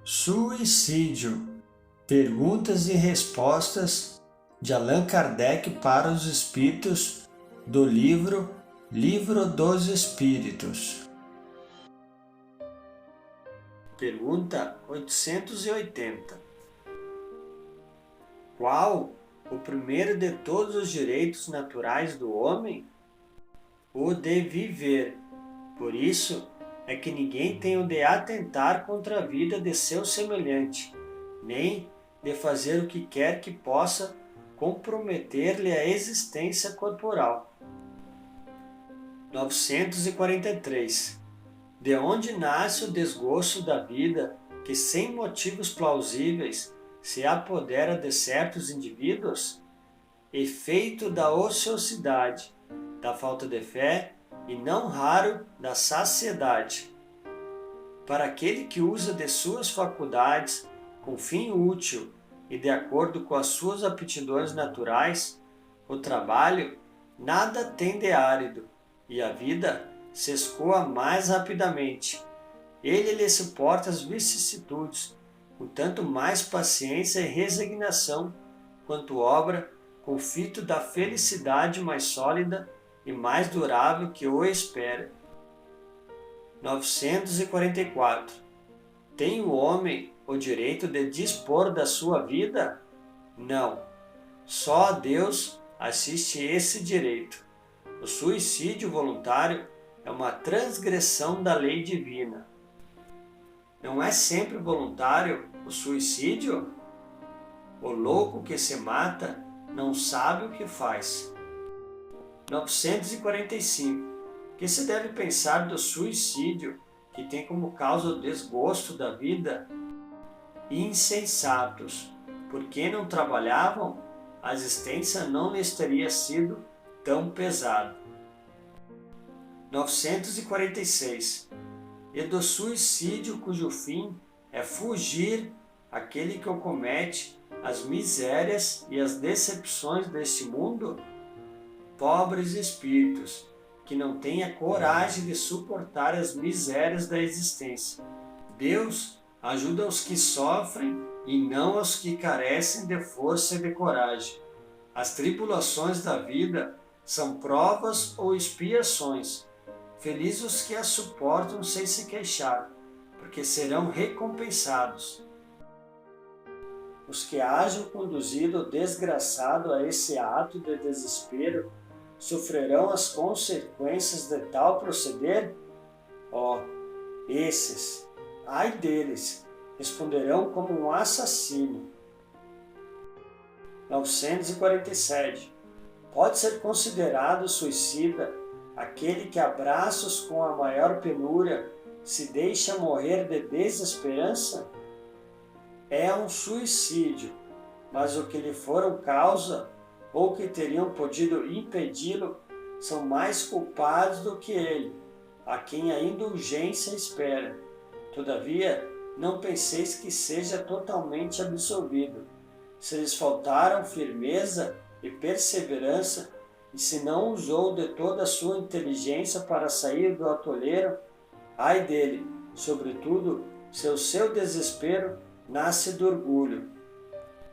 Suicídio. Perguntas e respostas de Allan Kardec para os espíritos do Livro dos Espíritos. Pergunta 880. Qual o primeiro de todos os direitos naturais do homem? O de viver. Por isso é que ninguém tem o de atentar contra a vida de seu semelhante, nem de fazer o que quer que possa comprometer-lhe a existência corporal. 943. De onde nasce o desgosto da vida que, sem motivos plausíveis, se apodera de certos indivíduos? Efeito da ociosidade, da falta de fé e, não raro, da saciedade. Para aquele que usa de suas faculdades com fim útil e de acordo com as suas aptidões naturais, o trabalho nada tem de árido e a vida se escoa mais rapidamente. Ele lhe suporta as vicissitudes com tanto mais paciência e resignação, quanto obra com o fito da felicidade mais sólida e mais durável que o espera. 944. Tem o homem o direito de dispor da sua vida? Não. Só a Deus assiste esse direito. O suicídio voluntário é uma transgressão da lei divina. Não é sempre voluntário o suicídio? O louco que se mata não sabe o que faz. 945. Que se deve pensar do suicídio, que tem como causa o desgosto da vida? Insensatos. Porque não trabalhavam, a existência não lhes teria sido tão pesada. 946. E do suicídio cujo fim é fugir aquele que o comete as misérias e as decepções deste mundo? Pobres espíritos, que não têm a coragem de suportar as misérias da existência. Deus ajuda os que sofrem e não aos que carecem de força e de coragem. As tribulações da vida são provas ou expiações. Felizes os que as suportam sem se queixar, porque serão recompensados. Os que hajam conduzido o desgraçado a esse ato de desespero sofrerão as consequências de tal proceder? Esses, ai deles, responderão como um assassino. 947. Pode ser considerado suicida aquele que a braços com a maior penúria se deixa morrer de desesperança? É um suicídio, mas o que lhe foram causa ou que teriam podido impedi-lo são mais culpados do que ele, a quem a indulgência espera. Todavia, não penseis que seja totalmente absolvido. Se lhes faltaram firmeza e perseverança, e se não usou de toda a sua inteligência para sair do atoleiro, ai dele, sobretudo, se o seu desespero nasce do orgulho.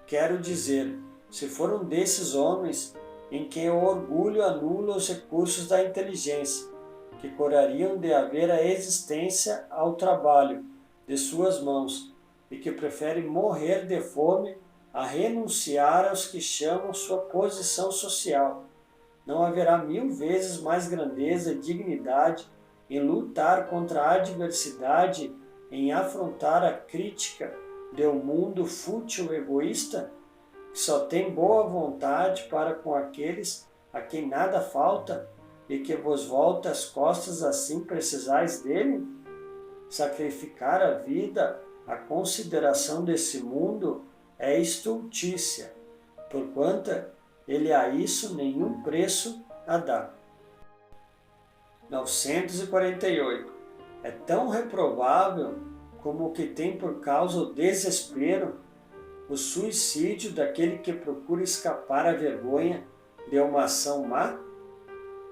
Quero dizer, se for um desses homens em quem o orgulho anula os recursos da inteligência, que corariam de haver a existência ao trabalho de suas mãos, e que prefere morrer de fome a renunciar aos que chamam sua posição social, não haverá 1000 vezes mais grandeza e dignidade em lutar contra a adversidade, em afrontar a crítica de um mundo fútil e egoísta, que só tem boa vontade para com aqueles a quem nada falta e que vos volta as costas assim precisais dele? Sacrificar a vida à consideração desse mundo é estultícia, porquanto ele a isso nenhum preço a dá. 948. É tão reprovável como o que tem por causa o desespero, o suicídio daquele que procura escapar à vergonha de uma ação má?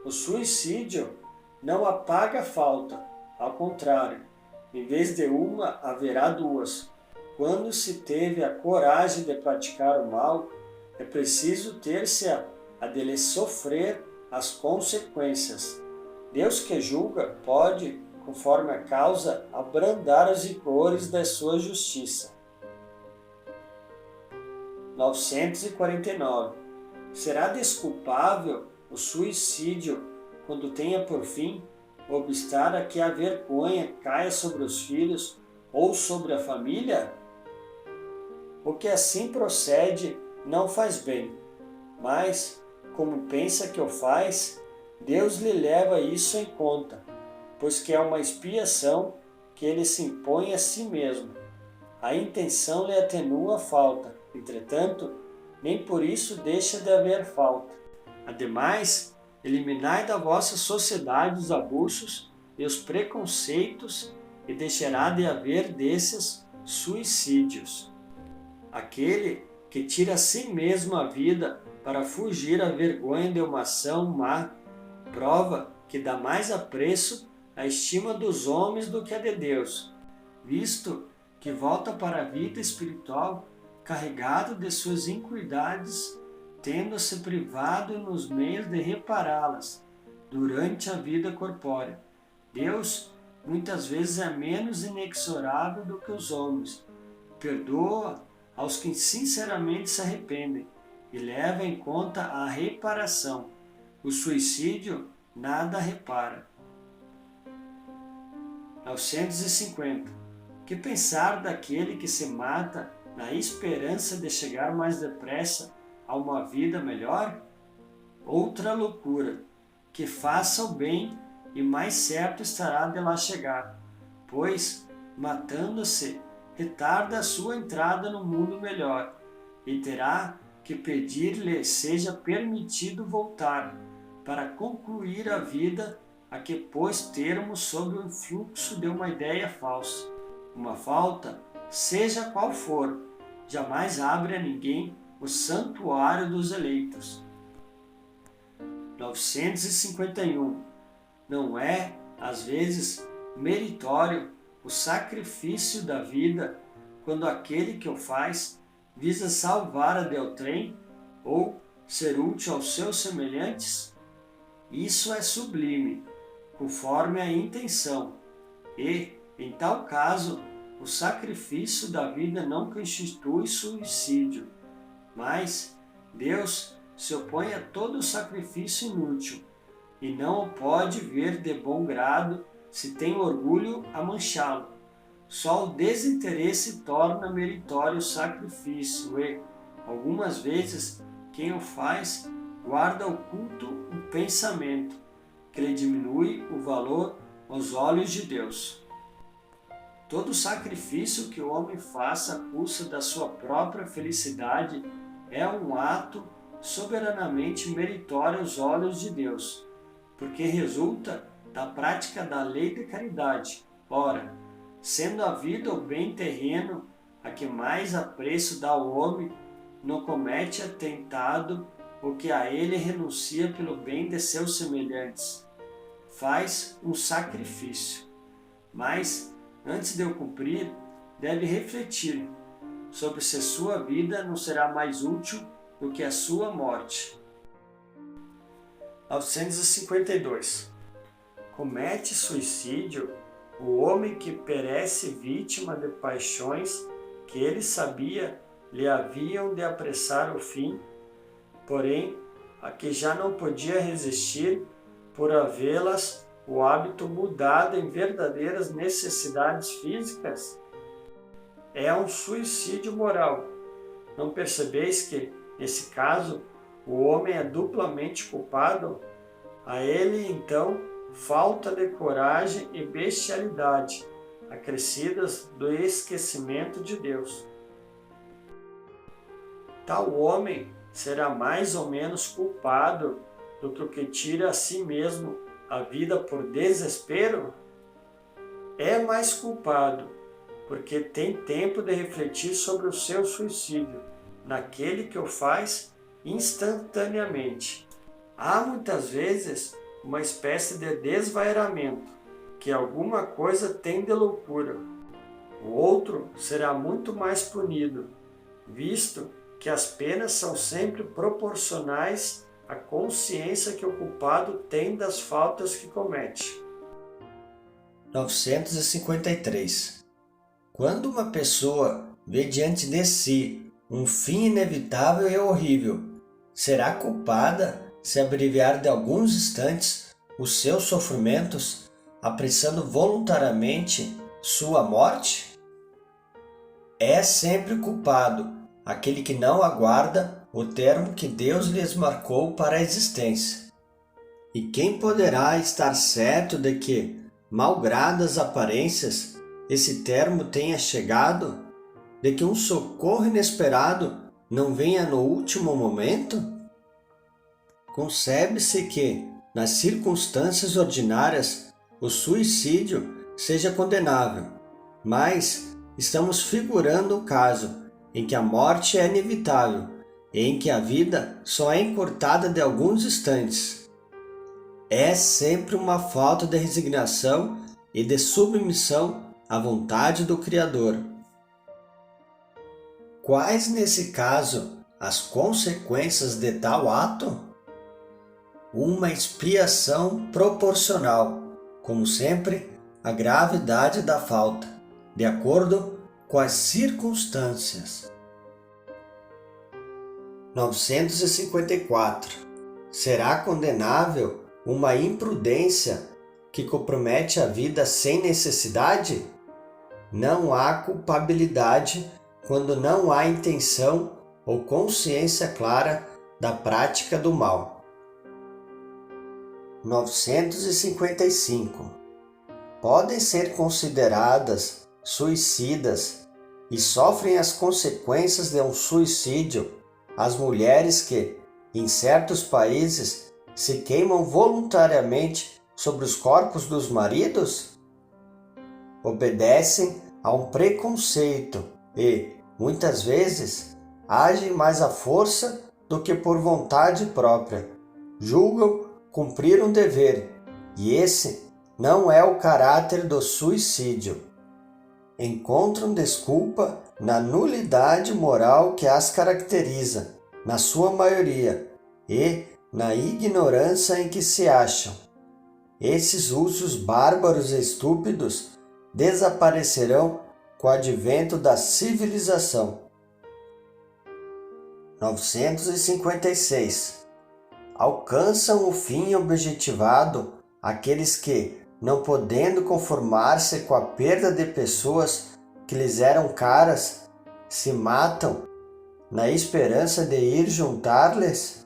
O suicídio não apaga a falta, ao contrário, em vez de uma haverá duas, quando se teve a coragem de praticar o mal, é preciso ter-se a dele sofrer as consequências. Deus que julga pode, conforme a causa, abrandar os rigores da sua justiça. 949. Será desculpável o suicídio quando tenha por fim obstar a que a vergonha caia sobre os filhos ou sobre a família? O que assim procede não faz bem, mas, como pensa que o faz, Deus lhe leva isso em conta, pois que é uma expiação que ele se impõe a si mesmo. A intenção lhe atenua a falta, entretanto, nem por isso deixa de haver falta. Ademais, eliminai da vossa sociedade os abusos e os preconceitos, e deixará de haver desses suicídios. Aquele que tira a si mesmo a vida para fugir à vergonha de uma ação má, prova que dá mais apreço à estima dos homens do que a de Deus, visto que volta para a vida espiritual carregado de suas iniquidades, tendo-se privado nos meios de repará-las durante a vida corpórea. Deus muitas vezes é menos inexorável do que os homens, perdoa aos que sinceramente se arrependem e leva em conta a reparação. O suicídio nada repara. 950. Que pensar daquele que se mata na esperança de chegar mais depressa a uma vida melhor? Outra loucura, que faça o bem e mais certo estará de lá chegar, pois, matando-se, retarda a sua entrada no mundo melhor, e terá que pedir-lhe seja permitido voltar, para concluir a vida a que pôs termo sob o influxo de uma ideia falsa. Uma falta, seja qual for, jamais abre a ninguém o santuário dos eleitos. 951. Não é, às vezes, meritório o sacrifício da vida quando aquele que o faz visa salvar a de outrem ou ser útil aos seus semelhantes? Isso é sublime, conforme a intenção, e, em tal caso, o sacrifício da vida não constitui suicídio, mas Deus se opõe a todo sacrifício inútil, e não o pode ver de bom grado se tem orgulho a manchá-lo. Só o desinteresse torna meritório o sacrifício e, algumas vezes, quem o faz guarda oculto um pensamento que lhe diminui o valor aos olhos de Deus. Todo sacrifício que o homem faça à custa da sua própria felicidade é um ato soberanamente meritório aos olhos de Deus, porque resulta da prática da lei de caridade. Ora, sendo a vida o bem terreno a que mais apreço dá o homem, não comete atentado o que a ele renuncia pelo bem de seus semelhantes. Faz um sacrifício, mas, antes de o cumprir, deve refletir sobre se sua vida não será mais útil do que a sua morte. 952. Comete suicídio o homem que perece vítima de paixões que ele sabia lhe haviam de apressar o fim, porém, a que já não podia resistir por havê-las o hábito mudado em verdadeiras necessidades físicas? É um suicídio moral. Não percebeis que, nesse caso, o homem é duplamente culpado? A ele, então, falta de coragem e bestialidade, acrescidas do esquecimento de Deus. Tal homem será mais ou menos culpado do que o que tira a si mesmo a vida por desespero? É mais culpado, porque tem tempo de refletir sobre o seu suicídio, naquele que o faz instantaneamente. Há muitas vezes uma espécie de desvairamento, que alguma coisa tem de loucura. O outro será muito mais punido, visto que as penas são sempre proporcionais à consciência que o culpado tem das faltas que comete. 953. Quando uma pessoa vê diante de si um fim inevitável e horrível, será culpada se abreviar de alguns instantes os seus sofrimentos, apressando voluntariamente sua morte? É sempre culpado aquele que não aguarda o termo que Deus lhes marcou para a existência. E quem poderá estar certo de que, malgradas aparências, esse termo tenha chegado, de que um socorro inesperado não venha no último momento? Concebe-se que, nas circunstâncias ordinárias, o suicídio seja condenável, mas estamos figurando o caso em que a morte é inevitável e em que a vida só é encurtada de alguns instantes. É sempre uma falta de resignação e de submissão à vontade do Criador. Quais, nesse caso, as consequências de tal ato? Uma expiação proporcional, como sempre, à gravidade da falta, de acordo com as circunstâncias. 954. Será condenável uma imprudência que compromete a vida sem necessidade? Não há culpabilidade quando não há intenção ou consciência clara da prática do mal. 955. Podem ser consideradas suicidas e sofrem as consequências de um suicídio as mulheres que, em certos países, se queimam voluntariamente sobre os corpos dos maridos? Obedecem a um preconceito e, muitas vezes, agem mais à força do que por vontade própria. Julgam cumprir um dever, e esse não é o caráter do suicídio. Encontram desculpa na nulidade moral que as caracteriza, na sua maioria, e na ignorância em que se acham. Esses usos bárbaros e estúpidos desaparecerão com o advento da civilização. 956. Alcançam o fim objetivado aqueles que, não podendo conformar-se com a perda de pessoas que lhes eram caras, se matam na esperança de ir juntar-lhes?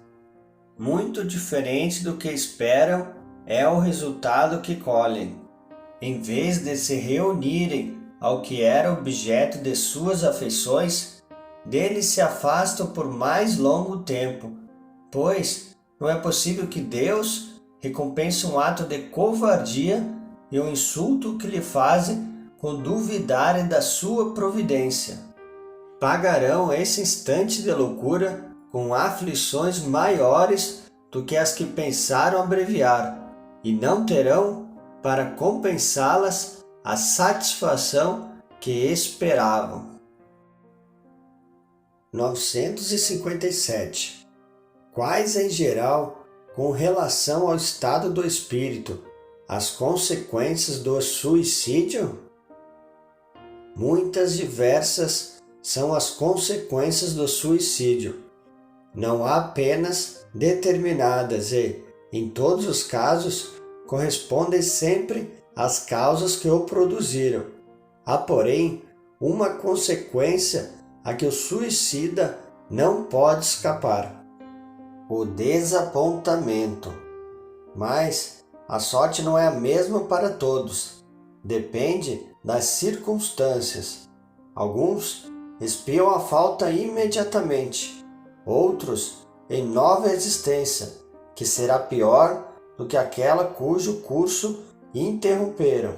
Muito diferente do que esperam é o resultado que colhem. Em vez de se reunirem ao que era objeto de suas afeições, dele se afastam por mais longo tempo, pois não é possível que Deus recompense um ato de covardia e um insulto que lhe fazem com duvidarem da sua providência. Pagarão esse instante de loucura com aflições maiores do que as que pensaram abreviar, e não terão para compensá-las a satisfação que esperavam. 957. Quais, em geral, com relação ao estado do espírito, as consequências do suicídio? Muitas diversas são as consequências do suicídio. Não há penas determinadas e, em todos os casos, correspondem sempre às causas que o produziram. Há, porém, uma consequência a que o suicida não pode escapar: o desapontamento. Mas a sorte não é a mesma para todos. Depende das circunstâncias. Alguns espiam a falta imediatamente, outros em nova existência, que será pior do que aquela cujo curso interromperam.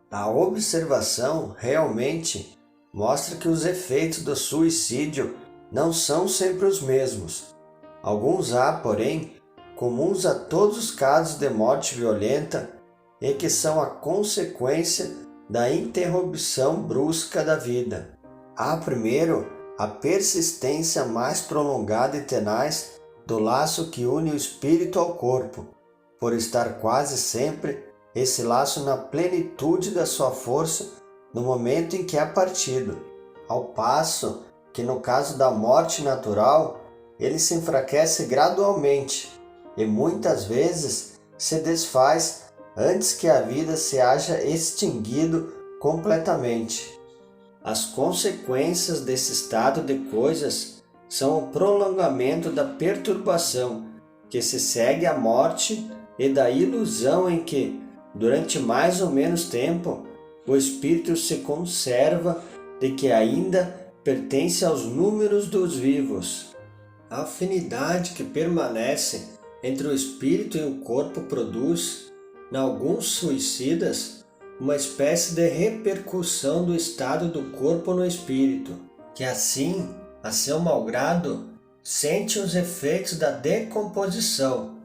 A observação realmente mostra que os efeitos do suicídio não são sempre os mesmos. Alguns há, porém, comuns a todos os casos de morte violenta e que são a consequência da interrupção brusca da vida. Há primeiro a persistência mais prolongada e tenaz do laço que une o espírito ao corpo, por estar quase sempre esse laço na plenitude da sua força no momento em que é partido, ao passo que no caso da morte natural, ele se enfraquece gradualmente e muitas vezes se desfaz antes que a vida se haja extinguido completamente. As consequências desse estado de coisas são o prolongamento da perturbação que se segue à morte e da ilusão em que, durante mais ou menos tempo, o espírito se conserva de que ainda pertence aos números dos vivos. A afinidade que permanece entre o espírito e o corpo produz, em alguns suicidas, uma espécie de repercussão do estado do corpo no espírito, que assim, a seu malgrado, sente os efeitos da decomposição,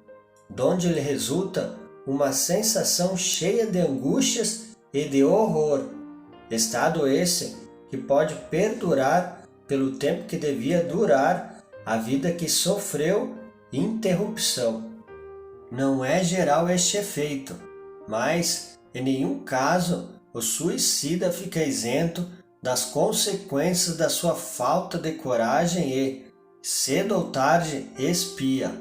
donde lhe resulta uma sensação cheia de angústias e de horror, estado esse que pode perdurar pelo tempo que devia durar a vida que sofreu interrupção. Não é geral este efeito, mas em nenhum caso o suicida fica isento das consequências da sua falta de coragem e, cedo ou tarde, expia,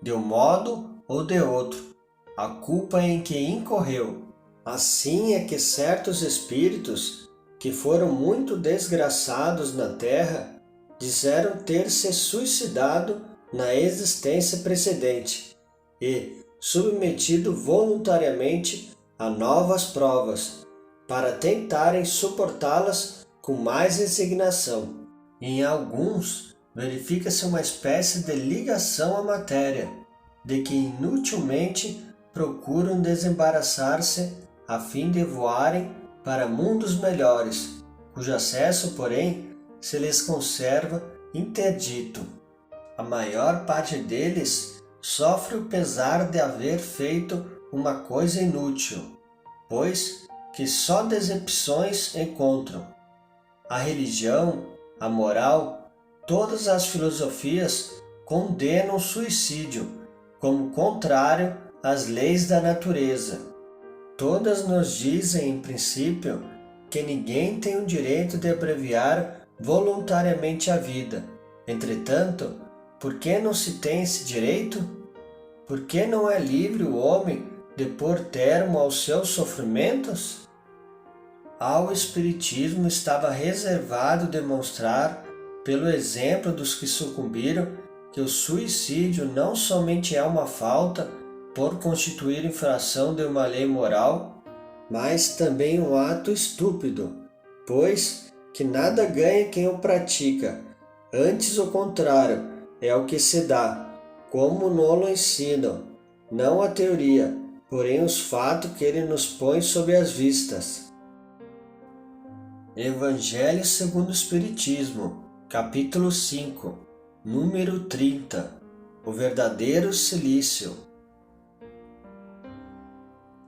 de um modo ou de outro, a culpa em que incorreu. Assim é que certos espíritos que foram muito desgraçados na terra disseram ter se suicidado na existência precedente e submetido voluntariamente a novas provas para tentarem suportá-las com mais resignação. Em alguns verifica-se uma espécie de ligação à matéria, de que inutilmente procuram desembaraçar-se a fim de voarem para mundos melhores, cujo acesso, porém, se lhes conserva interdito. A maior parte deles sofre o pesar de haver feito uma coisa inútil, pois que só decepções encontram. A religião, a moral, todas as filosofias condenam o suicídio como contrário às leis da natureza. Todas nos dizem, em princípio, que ninguém tem o direito de abreviar voluntariamente a vida. Entretanto, por que não se tem esse direito? Por que não é livre o homem de pôr termo aos seus sofrimentos? Ao Espiritismo estava reservado demonstrar, pelo exemplo dos que sucumbiram, que o suicídio não somente é uma falta por constituir infração de uma lei moral, mas também um ato estúpido, pois que nada ganha quem o pratica, antes o contrário é o que se dá, como nolo ensinam, não a teoria, porém os fatos que ele nos põe sob as vistas. Evangelho segundo o Espiritismo, capítulo 5, número 30. O verdadeiro cilício.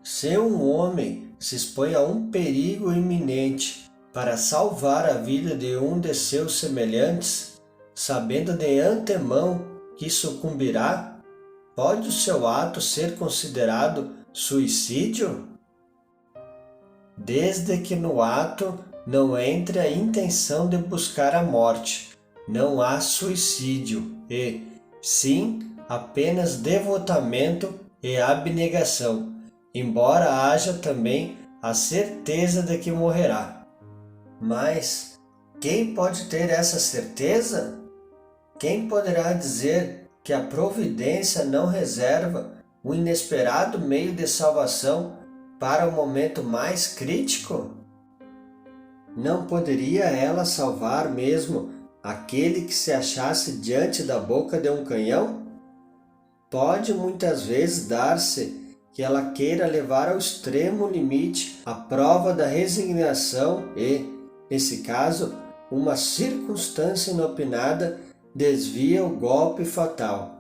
Se um homem se expõe a um perigo iminente para salvar a vida de um de seus semelhantes, sabendo de antemão que sucumbirá, pode o seu ato ser considerado suicídio? Desde que no ato não entre a intenção de buscar a morte, não há suicídio e, sim, apenas devotamento e abnegação, embora haja também a certeza de que morrerá. Mas quem pode ter essa certeza? Quem poderá dizer que a providência não reserva o inesperado meio de salvação para o momento mais crítico? Não poderia ela salvar mesmo aquele que se achasse diante da boca de um canhão? Pode muitas vezes dar-se que ela queira levar ao extremo limite a prova da resignação e, nesse caso, uma circunstância inopinada desvia o golpe fatal.